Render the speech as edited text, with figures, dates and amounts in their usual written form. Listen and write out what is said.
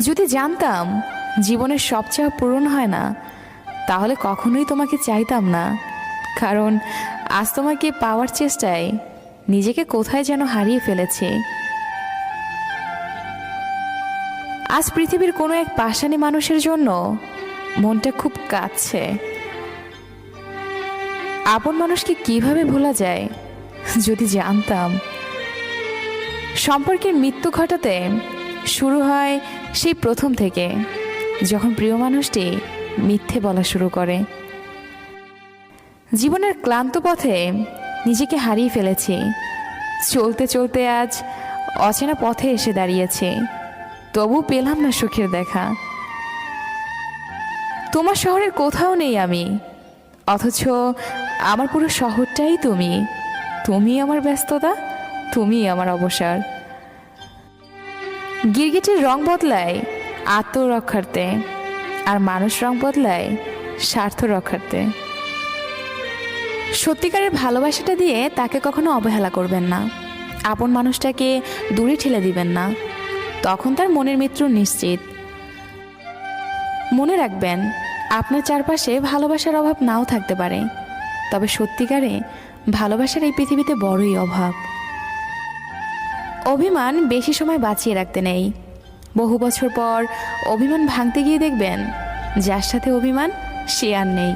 যদি জানতাম জীবনের সব চাওয়া পূরণ হয় না, তাহলে কখনোই তোমাকে চাইতাম না। কারণ আজ তোমাকে পাওয়ার চেষ্টায় নিজেকে কোথায় যেন হারিয়ে ফেলেছি। আজ পৃথিবীর কোনো এক পাষাণী মানুষের জন্য মনটা খুব কাঁদছে। আপন মানুষকে কিভাবে ভোলা যায়? যদি জানতাম। সম্পর্কের মৃত্যু ঘটাতে শুরু হয় সেই প্রথম থেকে, যখন প্রিয় মানুষটি মিথ্যে বলা শুরু করে। জীবনের ক্লান্ত পথে নিজেকে হারিয়ে ফেলেছি। চলতে চলতে আজ অচেনা পথে এসে দাঁড়িয়েছি, তবু পেলাম না সুখের দেখা। তোমার শহরের কোথাও নেই আমি, অথচ আমার পুরো শহরটাই তুমি। তুমি আমার ব্যস্ততা, তুমি আমার অবসর। গিরগিটির রং বদলায় আত্মরক্ষার্থে, আর মানুষ রং বদলায় স্বার্থ রক্ষার্থে। সত্যিকারের ভালোবাসাটা দিয়ে তাকে কখনো অবহেলা করবেন না। আপন মানুষটাকে দূরে ঠেলে দিবেন না, তখন তার মনের মৃত্যু নিশ্চিত। মনে রাখবেন, আপনার চারপাশে ভালোবাসার অভাব নাও থাকতে পারে, তবে সত্যিকারে ভালোবাসার এই পৃথিবীতে বড়ই অভাব। অভিমান বেশি সময় বাঁচিয়ে রাখতে নেই। বহু বছর পর অভিমান ভাঙতে গিয়ে দেখবেন যার সাথে অভিমান সে আর নেই।